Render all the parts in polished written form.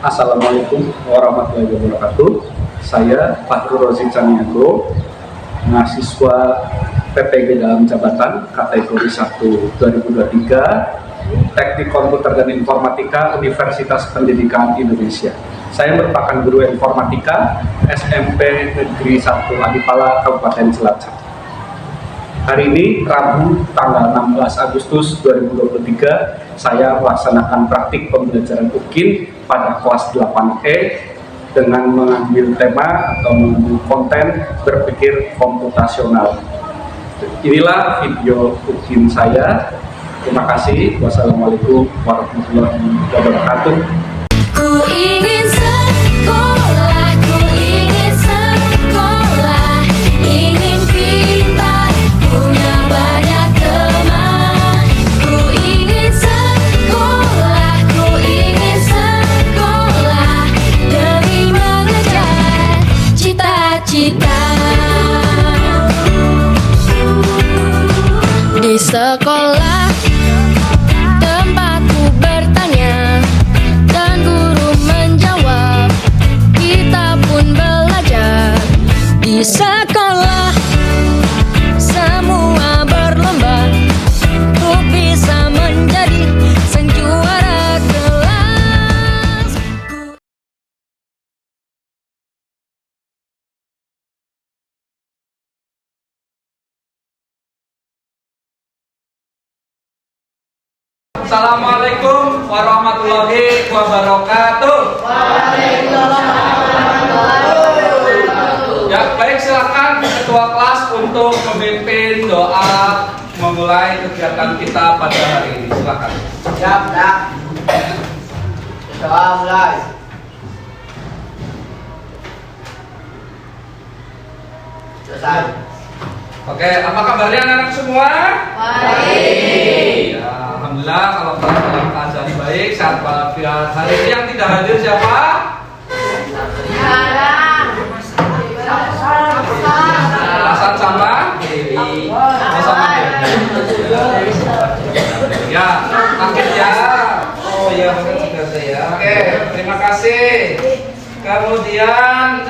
Assalamualaikum warahmatullahi wabarakatuh. Saya Fahrul Rozi Caniago, mahasiswa PPG dalam jabatan kategori 1 2023, Teknik Komputer dan Informatika Universitas Pendidikan Indonesia. Saya merupakan guru informatika SMP Negeri 1 Adipala, Kabupaten Cilacap. Hari ini Rabu tanggal 16 Agustus 2023, saya melaksanakan praktik pembelajaran UKIN pada kelas 8E dengan mengambil tema atau mengambil konten berpikir komputasional. Inilah video UKIN saya. Terima kasih. Wassalamualaikum warahmatullahi wabarakatuh. Ku ingin sekolah, ku ingin sekolah, ingin pintar, punya banyak teman. Ku ingin sekolah, ku ingin sekolah, demi mengejar cita-cita. Di sekolah tempatku bertanya dan guru menjawab, kita pun belajar. Di sekolah semua berlomba untuk bisa menjadi sang juara kelas. Assalamualaikum warahmatullahi wabarakatuh. Ya, baik, silakan Ketua kelas untuk memimpin doa memulai kegiatan kita pada hari ini. Silakan. Siap, dah. Doa mulai. Selesai. Oke, apa kabarnya anak-anak semua? Baik. Ya, alhamdulillah kalau dalam keadaan baik, sehat walafiat. Hari ini yang tidak hadir siapa? Hasan sama Dewi. Oh, sama Dewi. Ya, sakit ya. Oh iya, benar juga saya. Oke, terima kasih. Kemudian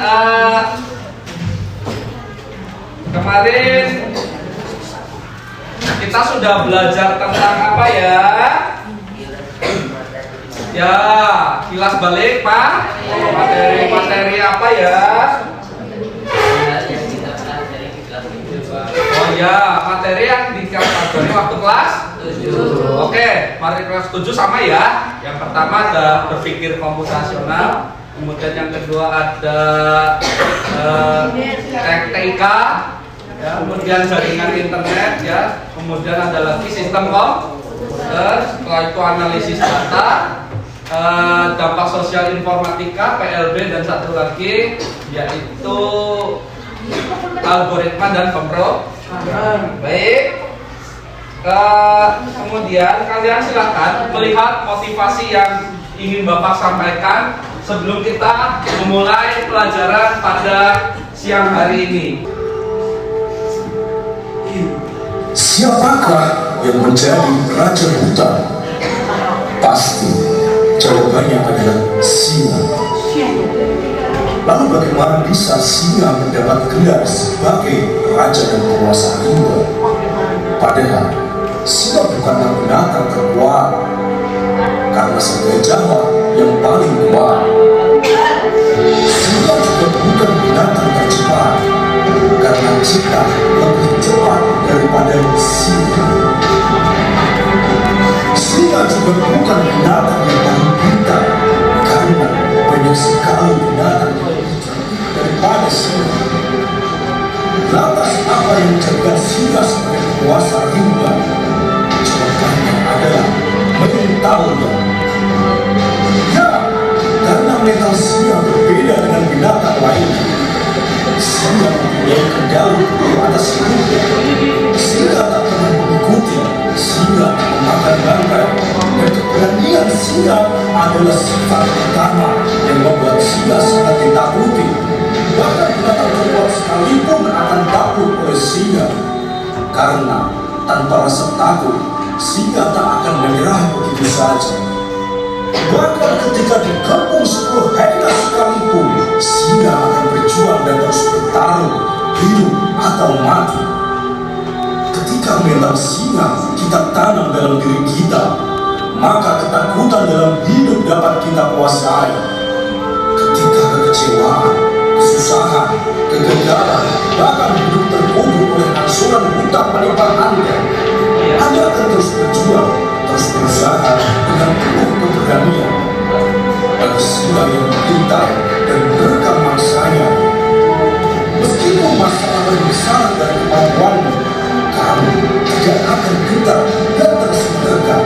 kemarin kita sudah belajar tentang apa ya? Ya, kilas balik, Pak. Materi apa ya? Oh ya, materi yang dikategori waktu kelas 7. Oke, mari kelas 7 sama ya. Yang pertama ada berpikir komputasional. Kemudian yang kedua ada TK, ya, kemudian jaringan internet, ya, kemudian ada lagi sistem komputer, setelah itu analisis data, dampak sosial informatika PLB, dan satu lagi yaitu algoritma dan pemrograman. Baik. Kemudian kalian silakan melihat motivasi yang ingin Bapak sampaikan sebelum kita memulai pelajaran pada siang hari ini. Siapakah yang menjadi raja hutan? Pasti jawabannya adalah singa. Lalu bagaimana bisa singa mendapat gelar sebagai raja dan penguasa rimba? Padahal singa bukanlah binatang terkuat, karena sebagai jawa yang paling kuat. Singa juga bukan binatang tercepat, karena kita lebih cepat daripada singa. Singa juga bukan binatang yang paling pintar, karena banyak sekali binatang yang lebih cerdik daripada singa. Lantas apa yang menjaga singa sebagai penguasa rimba? Jawabannya adalah mentalnya. Ya, karena mental singa berbeda dengan binatang lainnya. Singa mempunyai kendali atas hidupnya. Singa tak pernah mengikuti, singa memakan bangkai, dan keberanian singa adalah sifat pertama yang membuat singa sangat ditakuti. Bahkan binatang terkuat sekalipun akan takut oleh singa, karena tanpa rasa takut, singa tak akan menyerah begitu saja. Bahkan ketika dikepung 10 hektar sekalipun, singa akan berjuang dan terus bertarung, hidup atau mati. Ketika mental singa kita tanam dalam diri kita, maka ketakutan dalam hidup dapat kita kuasai. Ketika kekecewaan, kesusahan, kegagalan, bahkan hidup terkubur oleh angsuran hutang penipuan Anda akan terus berjuang, terus berusaha dengan penuh keberanian. Bagi singa yang pintar dan merekam mangsanya, meskipun masalah lebih besar dari kemampuanmu, kamu tidak akan gentar dan terus menekan.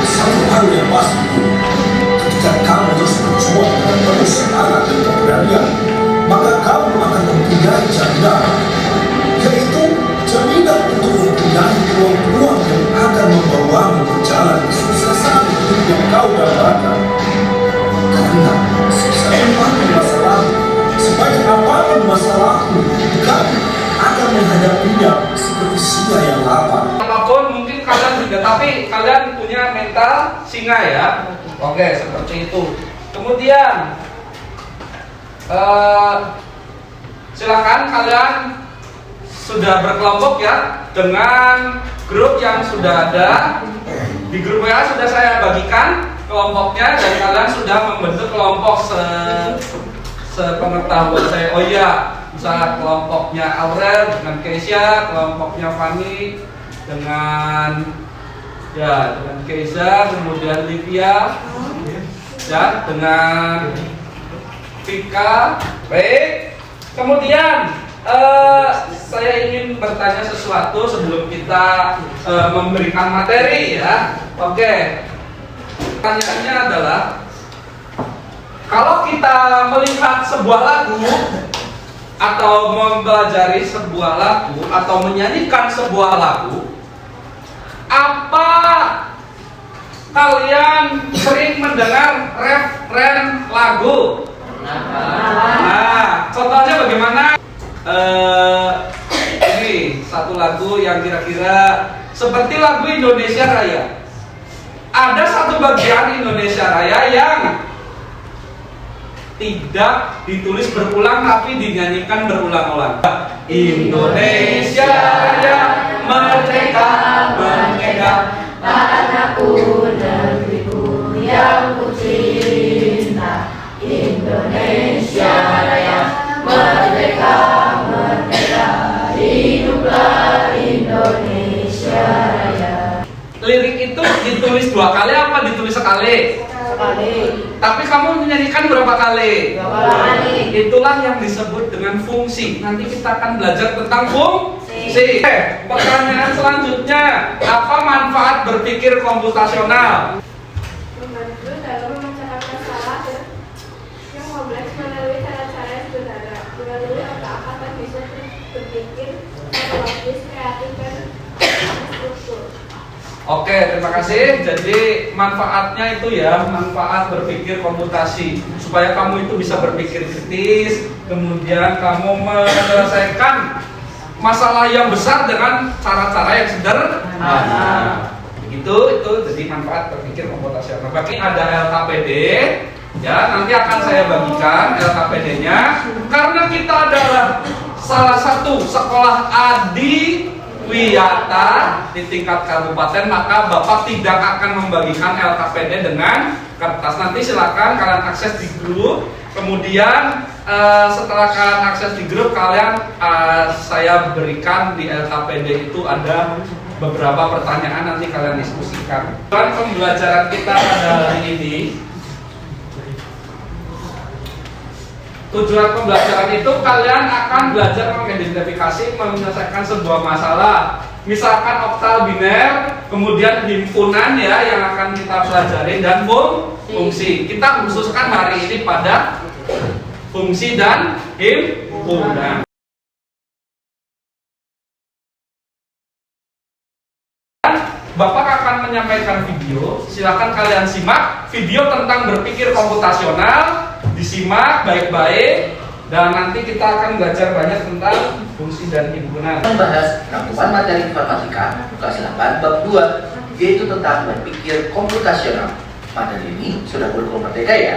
Satu hal yang pasti, ketika kamu terus berjuang dengan penuh semangat dan keberanian, maka kamu akan mempunyai jaminan, yaitu jaminan untuk mempunyai peluang-peluang yang akan membawamu berjalan kesuksesan hidup yang kau dapatkan. Karena sebanyak apapun masalahmu, kamu akan menghadapinya seperti singa yang lapar. Apapun mungkin kalian juga, tapi kalian punya mental singa ya. Oke, seperti itu. Kemudian silakan kalian sudah berkelompok ya dengan grup yang sudah ada. Di grup WA sudah saya bagikan kelompoknya dan kalian sudah membentuk kelompok sepengetahuan saya. Oh iya, misalnya kelompoknya Aurel dengan Keisha, kelompoknya Fanny dengan Keisha, kemudian Livia ya dengan Vika. Baik. Kemudian saya ingin bertanya sesuatu sebelum kita memberikan materi ya. Oke. Pertanyaannya adalah, kalau kita melihat sebuah lagu atau mempelajari sebuah lagu atau menyanyikan sebuah lagu, apa kalian sering mendengar refren lagu? Nah, contohnya bagaimana? Ini satu lagu yang kira-kira seperti lagu Indonesia Raya. Ada satu bagian Indonesia Raya yang tidak ditulis berulang tapi dinyanyikan berulang-ulang. Indonesia Raya merdeka, merdeka, Tanahku, negeriku yang ku cinta. Indonesia Raya merdeka, merdeka, hiduplah Indonesia Raya. Lirik itu ditulis 2 kali apa ditulis sekali? Sekali. Tapi kamu menyanyikan berapa kali? 2 kali. Itulah yang disebut dengan fungsi. Nanti kita akan belajar tentang fungsi. Pertanyaan selanjutnya, apa manfaat berpikir komputasional? Membantu dalam memecahkan masalah dan yang kompleks melalui cara-cara yang sederhana. Melalui otak akan bisa berpikir logis, kreatif, dan struktur. Oke, terima kasih. Jadi manfaatnya itu ya, manfaat berpikir komputasi supaya kamu itu bisa berpikir kritis, kemudian kamu menyelesaikan masalah yang besar dengan cara-cara yang sederhana. Itu jadi manfaat berpikir komputasional. Bagi ada LKPD, ya nanti akan saya bagikan LKPD-nya. Karena kita adalah salah satu sekolah adiwiyata di tingkat kabupaten, maka Bapak tidak akan membagikan LKPD dengan kertas. Nanti silakan kalian akses di grup. Kemudian setelah kalian akses di grup, saya berikan di LKPD itu ada beberapa pertanyaan, nanti kalian diskusikan. Dan pembelajaran kita pada hari ini, tujuan pembelajaran itu kalian akan belajar mengidentifikasi, menyelesaikan sebuah masalah. Misalkan oktal biner, kemudian himpunan ya yang akan kita pelajari, dan fungsi. Kita khususkan hari ini pada fungsi dan himpunan. Bapak akan menyampaikan video, silakan kalian simak video tentang berpikir komputasional, disimak baik-baik, dan nanti kita akan belajar banyak tentang fungsi dan himpunan. Membahas rangkuman materi informatika kelas 8 bab 2, yaitu tentang berpikir komputasional. materi ini sudah kurikulum merdeka ya?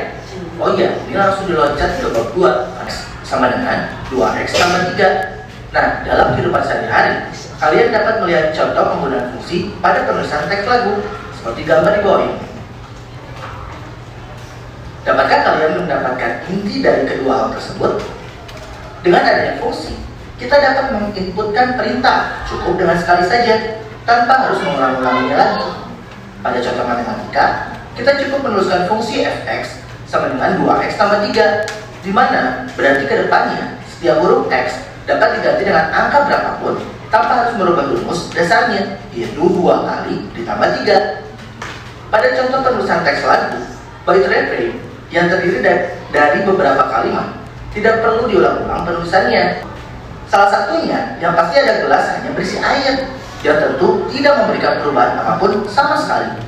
Oh iya, ini langsung diloncat ke bab 2, sama dengan 2x tambah 3. Nah, dalam kehidupan sehari-hari, kalian dapat melihat contoh penggunaan fungsi pada penulisan teks lagu, seperti gambar di bawah ini. Dapatkah kalian mendapatkan inti dari kedua hal tersebut? Dengan adanya fungsi, kita dapat menginputkan perintah cukup dengan sekali saja, tanpa harus mengulang-ulanginya lagi. Pada contoh matematika, kita cukup menuliskan fungsi fx sama dengan 2x tambah 3, di mana berarti ke depannya setiap huruf x dapat diganti dengan angka berapapun tanpa harus merubah rumus dasarnya, yaitu 2 kali ditambah 3. Pada contoh penulisan teks lagu, bait refrain yang terdiri dari beberapa kalimat tidak perlu diulang-ulang penulisannya. Salah satunya yang pasti ada gelas hanya berisi air, yang tentu tidak memberikan perubahan apapun sama sekali.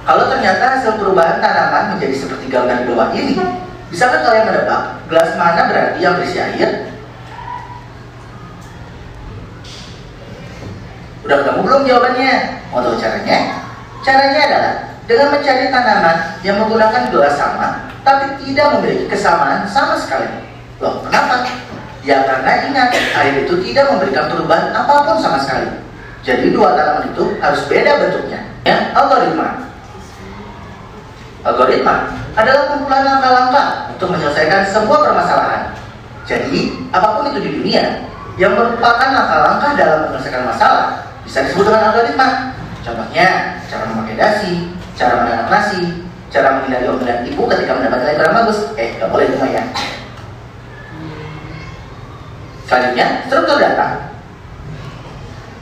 Kalau ternyata hasil perubahan tanaman menjadi seperti gambar di bawah ini, bisakah kalian menebak gelas mana berarti yang berisi air? Udah ketemu belum jawabannya? Mau tahu caranya? Caranya adalah dengan mencari tanaman yang menggunakan gelas sama, tapi tidak memiliki kesamaan sama sekali. Loh, kenapa? Ya karena ingat, air itu tidak memberikan perubahan apapun sama sekali. Jadi dua tanaman itu harus beda bentuknya. Ya, algoritma. Algoritma adalah kumpulan langkah-langkah untuk menyelesaikan sebuah permasalahan. Jadi, apapun itu di dunia yang merupakan langkah-langkah dalam menyelesaikan masalah bisa disebut dengan algoritma. Contohnya, cara memakai dasi, cara menanak nasi, cara menghindari omelan ibu ketika mendapat nilai kurang bagus. Gak boleh cuma ya. Selanjutnya, struktur data.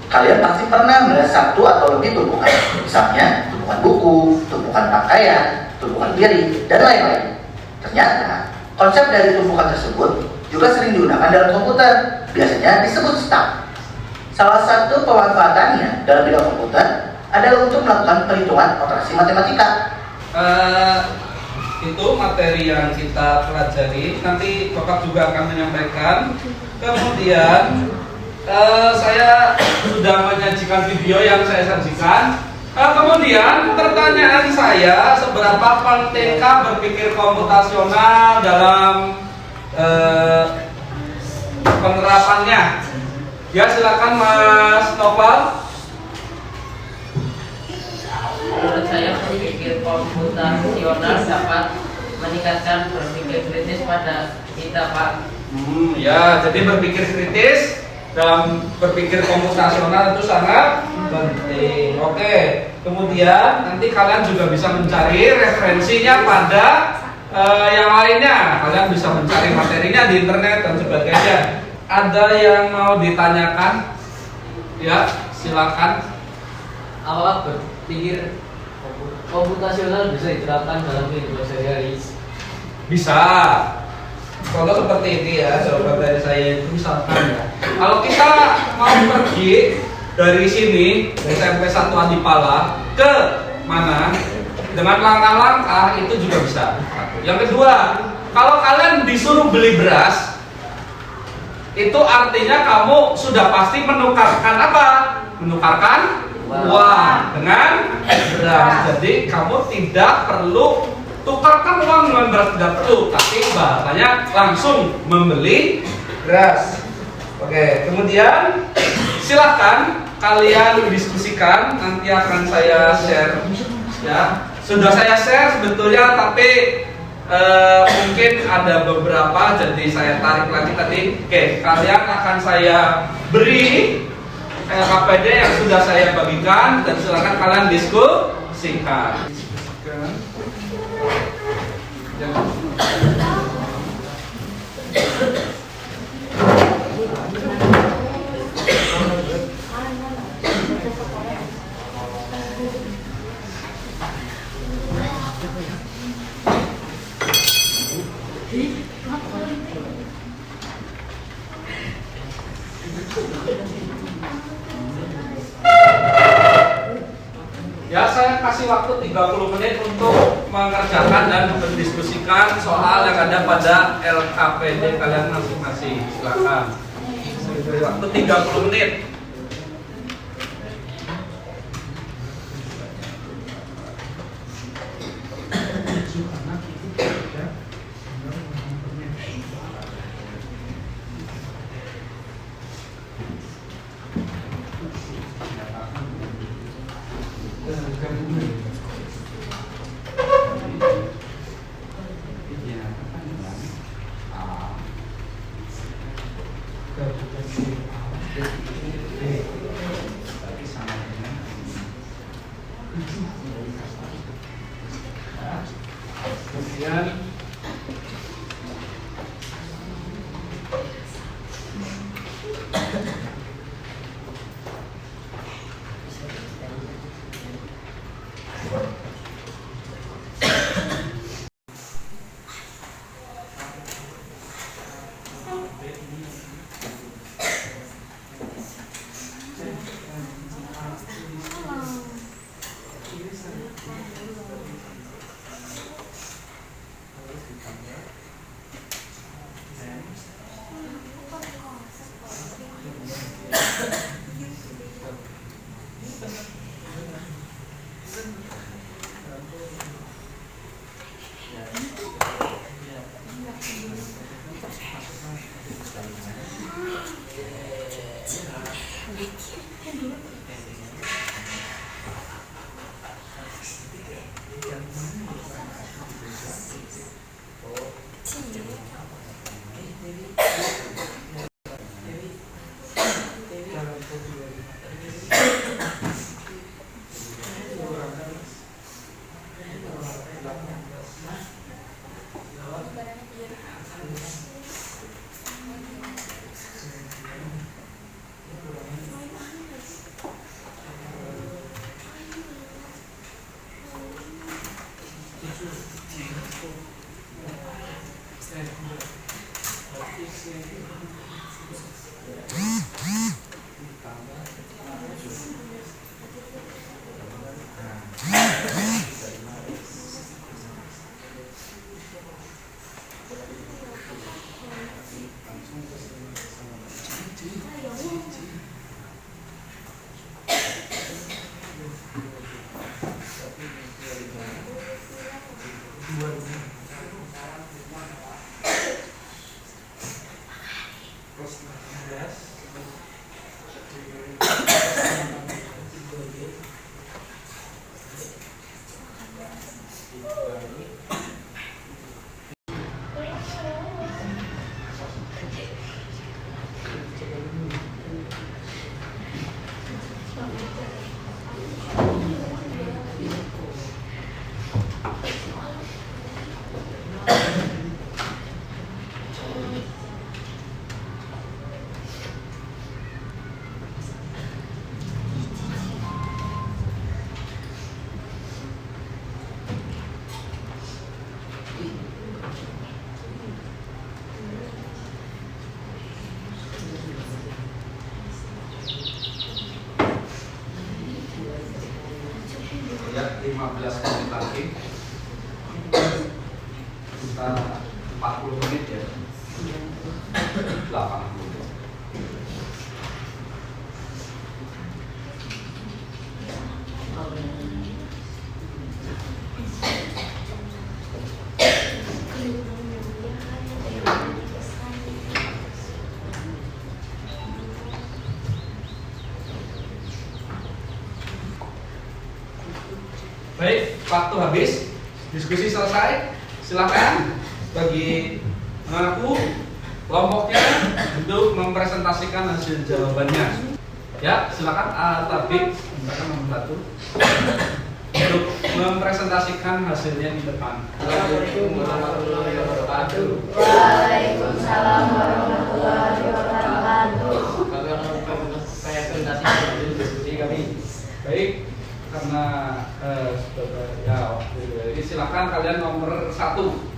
Kalian pasti pernah melihat satu atau lebih tumpukan, misalnya tumpukan buku, tumpukan pakaian, tumpukan piring, dan lain-lain. Ternyata, konsep dari tumpukan tersebut juga sering digunakan dalam komputer, biasanya disebut stack. Salah satu pemanfaatannya dalam bidang komputer adalah untuk melakukan perhitungan operasi matematika. Itu materi yang kita pelajari. Nanti Bapak juga akan menyampaikan. Kemudian saya sudah menyajikan video yang saya sajikan. Kemudian pertanyaan saya, seberapa pentingkah berpikir komputasional dalam penerapannya? Ya, silakan Mas Noval. Menurut saya berpikir komputasional dapat meningkatkan berpikir kritis pada kita, Pak. Ya, jadi berpikir kritis dalam berpikir komputasional itu sangat penting. Oke, kemudian nanti kalian juga bisa mencari referensinya pada yang lainnya. Kalian bisa mencari materinya di internet dan sebagainya. Ada yang mau ditanyakan? Ya, silakan. Awal berpikir komputasional bisa diterapkan dalam kehidupan sehari-hari? Bisa. Contoh seperti ini ya, sahabat dari saya itu misalkan ya. Kalau kita mau pergi dari sini SMP 1 Adipala ke mana dengan langkah-langkah itu juga bisa. Yang kedua, kalau kalian disuruh beli beras, itu artinya kamu sudah pasti menukarkan apa? Menukarkan uang dengan beras. Jadi kamu tidak perlu tukarkan uang dengan beras, tidak perlu, tapi bahasanya langsung membeli beras. Oke, kemudian silahkan kalian diskusikan, nanti akan saya share ya. Sudah saya share sebetulnya, tapi mungkin ada beberapa, jadi saya tarik lagi tadi. Oke, kalian akan saya beri KPD yang sudah saya bagikan, dan silakan kalian diskusikan. Ya, saya kasih waktu 30 menit untuk mengerjakan dan mendiskusikan soal yang ada pada LKPD kalian masing-masing. Silakan. Saya beri waktu 30 menit. Kemudian ya 15 menit lagi kita 40 menit ya 80. Baik, waktu habis, diskusi selesai. Silakan bagi mengaku kelompoknya untuk mempresentasikan hasil jawabannya. Ya, silakan Tabik akan membantu untuk mempresentasikan hasilnya di depan. Assalamualaikum warahmatullahi wabarakatuh. Waalaikumsalam warahmatullahi wabarakatuh. Kami akan presentasi hasil diskusi kami. Baik, karena ya jadi silakan kalian nomor 1.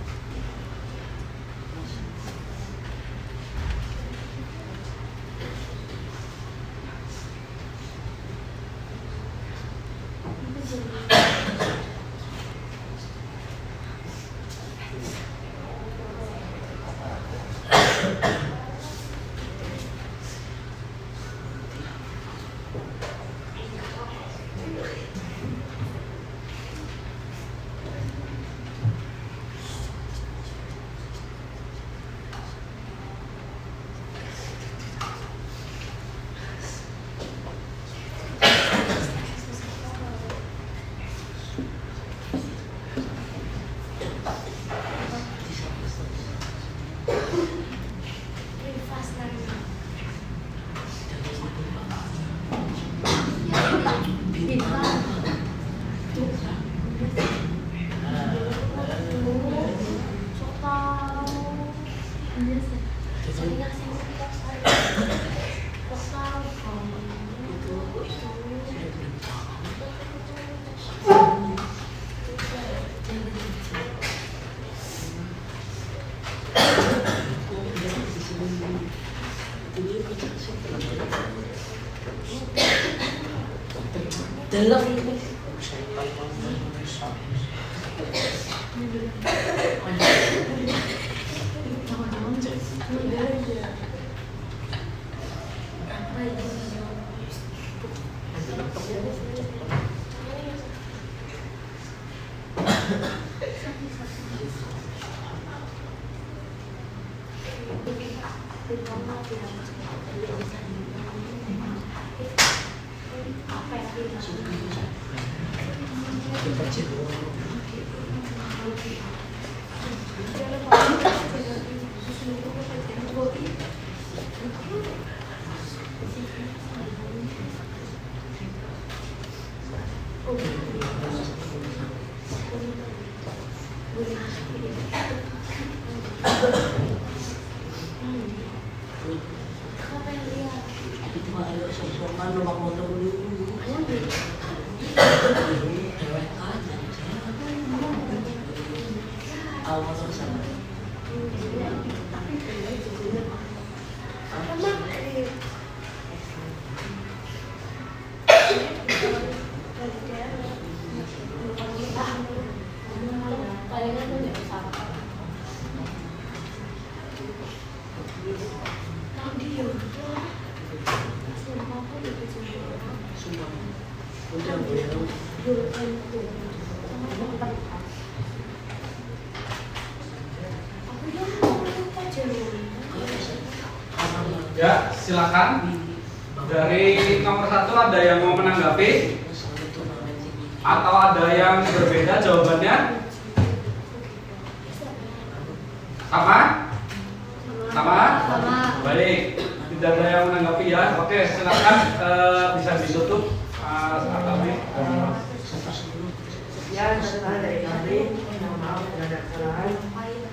Ya, silakan. Dari nomor 1 ada yang mau menanggapi? Atau ada yang berbeda jawabannya? Sama? Sama? Baik, tidak ada yang menanggapi ya. Oke, silakan bisa ditutup. Kami. Sekian kesalahan dari kami. Mohon maaf jika ada kesalahan.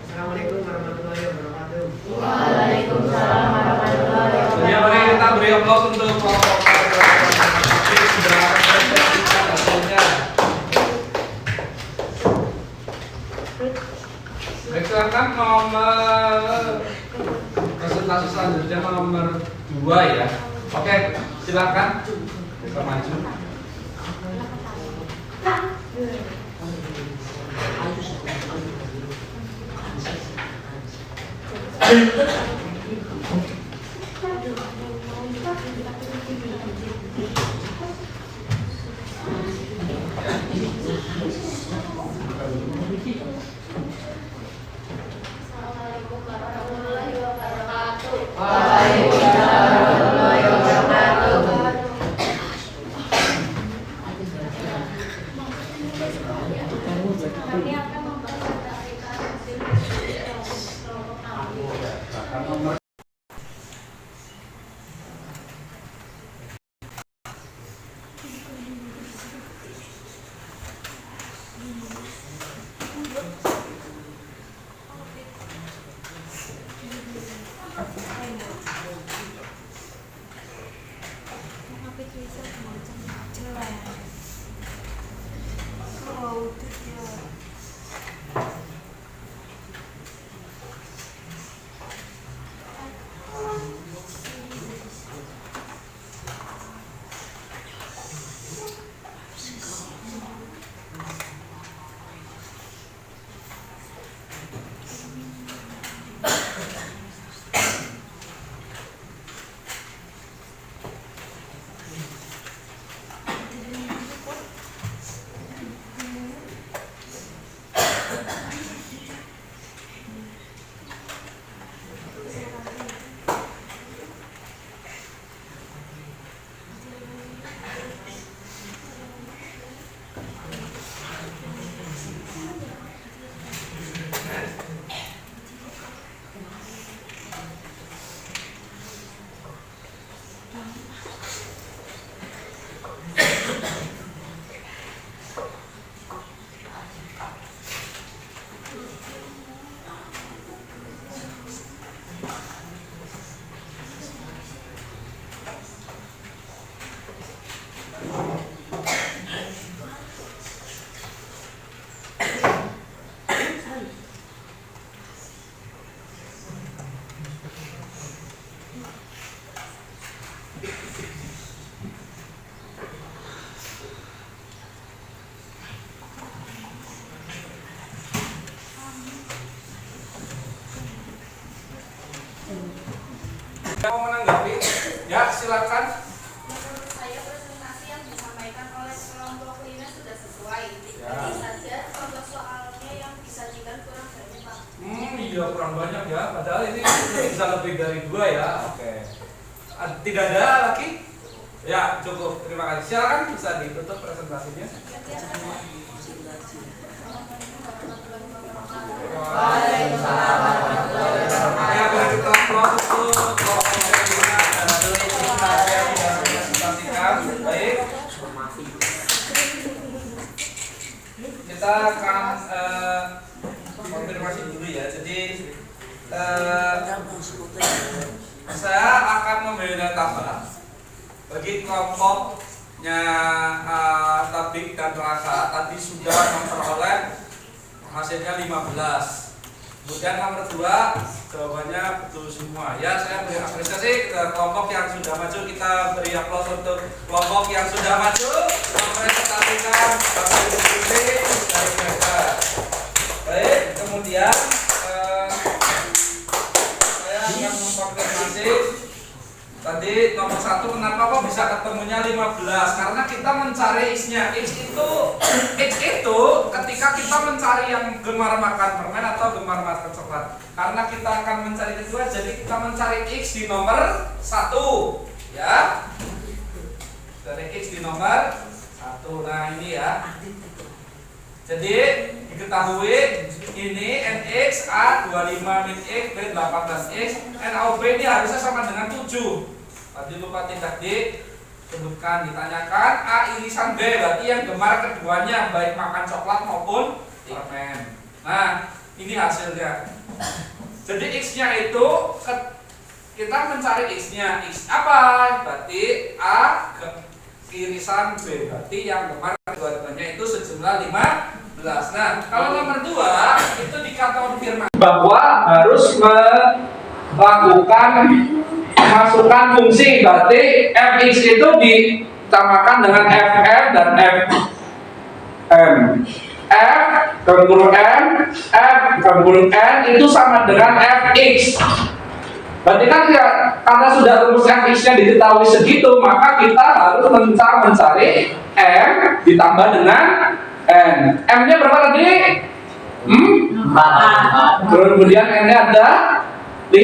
Assalamualaikum warahmatullahi wabarakatuh. Waalaikumsalam warahmatullahi wabarakatuh. Ya, mari kita beri aplaus untuk kelompok sudah presentasikan hasilnya. Baik, silakan nomor presentasi selanjutnya nomor 2 ya. Oke, silakan bisa maju. Assalamualaikum warahmatullahi wabarakatuh. Waalaikumsalam warahmatullahi wabarakatuh. Kami akan mempresentasikan hasil kelompok kami. Nomor Mau menanggapi? Ya, silakan. Menurut saya presentasi yang disampaikan oleh kelompok ini sudah sesuai. Ya. Hanya saja soalnya yang disajikan kurang banyak, Pak. Iya kurang banyak ya. Padahal ini bisa lebih dari 2 ya. Oke. Tidak ada lagi? Ya cukup. Terima kasih. Silakan bisa ditutup presentasinya. Waalaikumsalam warahmatullahi wabarakatuh. Ya, boleh kita close untuk kelompoknya dan presentasi yang sudah dipresentasikan. Baik. Kita akan konfirmasi dulu ya. Jadi saya akan memberi tambah bagi kelompoknya Tabik dan Raka tadi sudah memperoleh hasilnya 15. Kemudian nomor 2 jawabannya betul semua. Ya, saya beri apresiasi ke kelompok yang sudah maju. Kita beri aplaus untuk kelompok yang sudah maju mempresentasikan hasil diskusi dari mereka. Baik, kemudian saya akan mengkonfirmasi tadi nomor 1 kenapa kok bisa ketemunya 15? Karena kita mencari X-nya. X itu ketika kita mencari yang gemar makan permen atau gemar makan coklat. Karena kita akan mencari kedua, jadi kita mencari X di nomor 1 ya. Dari X di nomor 1. Nah, ini ya. Jadi diketahui ini NX A25 min X B 18X NaOB ini harusnya sama dengan 7. Tadi lupa tidak disebutkan, ditanyakan A irisan B, berarti yang gemar keduanya baik makan coklat maupun permen. Nah, ini hasilnya. Jadi X-nya itu kita mencari X-nya. X apa? Berarti A irisan B, berarti yang gemar kedua-duanya itu sejumlah 15. Nah, kalau nomor 2 itu dikonfirmasi bahwa harus melakukan masukkan fungsi, berarti fx itu ditambahkan dengan fm dan fm. F gangguan n, f gangguan n itu sama dengan fx. Berarti kan ya, karena sudah rumus fx-nya diketahui segitu, maka kita harus mencari m ditambah dengan n. M-nya berapa tadi? 4. Kemudian n-nya ada 5.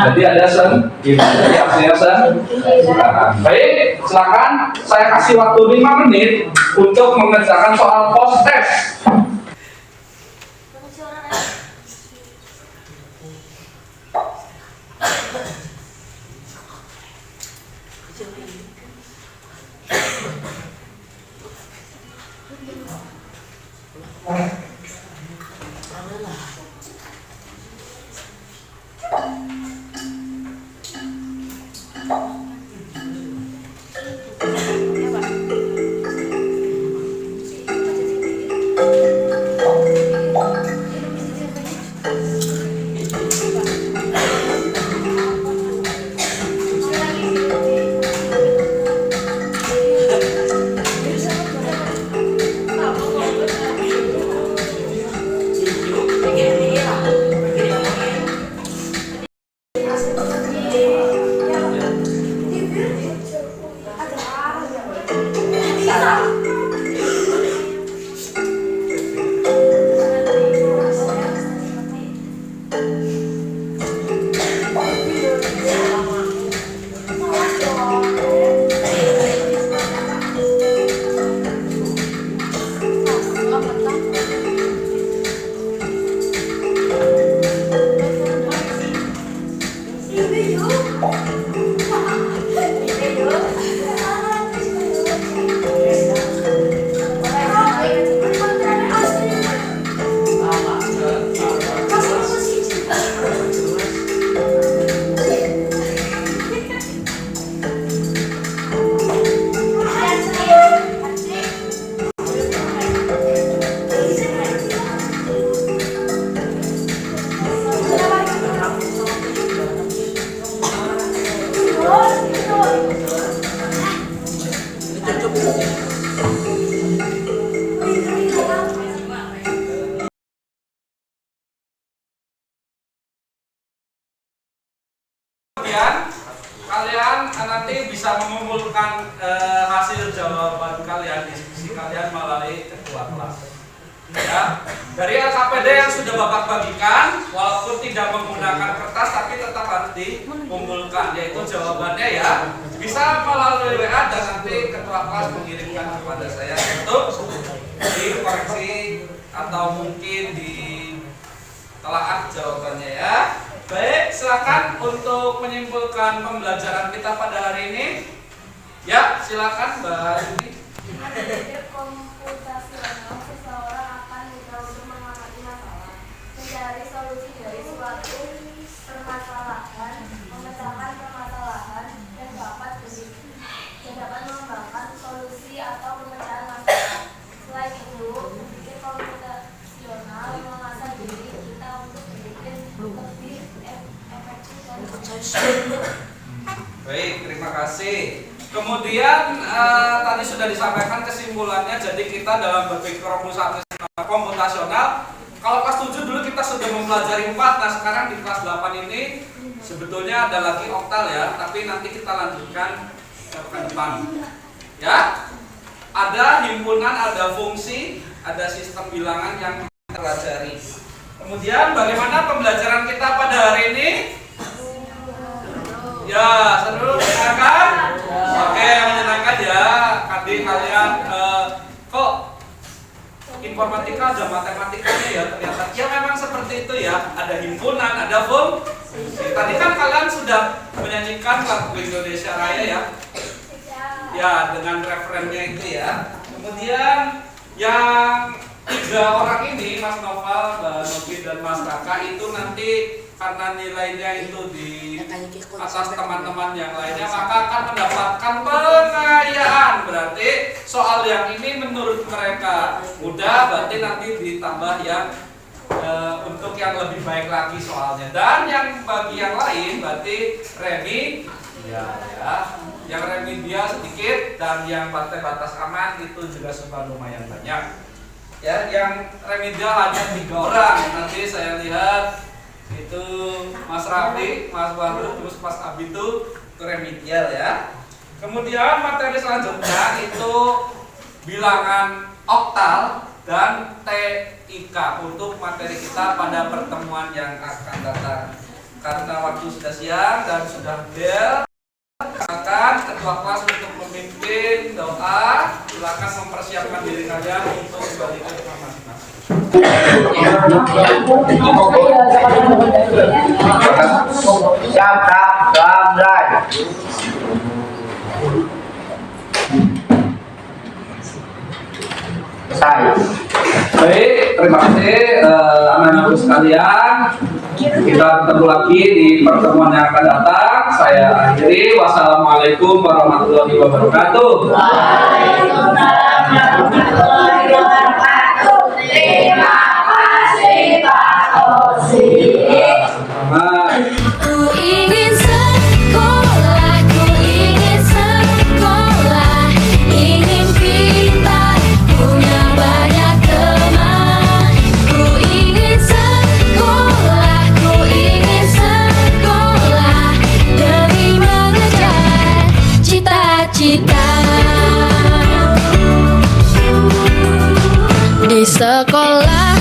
Jadi ada 9. Jadi hasilnya 9. Baik, silakan saya kasih waktu 5 menit untuk mengerjakan soal post test. kalian nanti bisa mengumpulkan hasil jawaban kalian, diskusi kalian melalui ketua kelas. Ya, dari LKPD yang sudah Bapak bagikan, walaupun tidak menggunakan kertas tapi tetap harus dikumpulkan, yaitu jawabannya ya bisa melalui WA dan nanti ketua kelas mengirimkan kepada saya untuk dikoreksi atau mungkin ditelaah jawabannya ya. Baik, silakan untuk menyimpulkan pembelajaran kita pada hari ini. Ya, silakan Mbak Yuni. Komputasional seseorang akan mudah untuk mengamati masalah, mencari solusi dari suatu permasalahan, memecahkan permasalahan, dan dapat mengembangkan solusi atau pemecahan masalah. Selain itu, berpikir komputasional mengasah diri kita untuk berpikir lebih efektif dan Baik, terima kasih. Kemudian tadi sudah disampaikan kesimpulannya, jadi kita dalam berpikir komputasional, kalau kelas 7 dulu kita sudah mempelajari 4, nah sekarang di kelas 8 ini sebetulnya ada lagi oktal ya, tapi nanti kita lanjutkan ke depan. Ya, ada himpunan, ada fungsi, ada sistem bilangan yang kita pelajari. Kemudian bagaimana pembelajaran kita pada hari ini? Ya, seru, menyenangkan? Oke, menyenangkan ya. Adik kalian kok informatika ada matematikanya ya ternyata. Ya memang seperti itu ya. Ada himpunan, ada fungsi. Tadi kan kalian sudah menyanyikan lagu Indonesia Raya ya. Ya, dengan referennya itu ya. Kemudian yang 3 orang ini, Mas Noval, Mbak Novi dan Mas Raka itu nanti karena nilainya itu di atas teman-teman yang lainnya, maka akan mendapatkan pengayaan. Berarti soal yang ini menurut mereka mudah, berarti nanti ditambah yang untuk yang lebih baik lagi soalnya. Dan yang bagi yang lain berarti remi ya, yang remedial sedikit, dan yang batas aman itu juga sudah lumayan banyak. Ya, yang remedial hanya 3 orang. Nanti saya lihat itu Mas Rafi, Mas Wahru, terus Mas Abi itu remedial ya. Kemudian materi selanjutnya itu bilangan oktal dan TIK untuk materi kita pada pertemuan yang akan datang. Karena waktu sudah siang dan sudah bel, silakan ketua kelas untuk memimpin doa. Silakan mempersiapkan diri kalian untuk kembali ke rumah masing-masing. Baik, terima kasih anak-anakku sekalian. Kita ketemu lagi di pertemuan yang akan datang. Saya akhiri. Wassalamualaikum warahmatullahi wabarakatuh. Waalaikumsalam warahmatullahi wabarakatuh. Terima kasih Pak Osi. Ku ingin sekolah, ku ingin sekolah, ingin pintar, punya banyak teman. Ku ingin sekolah, ku ingin sekolah, demi mengejar cita-cita. Di sekolah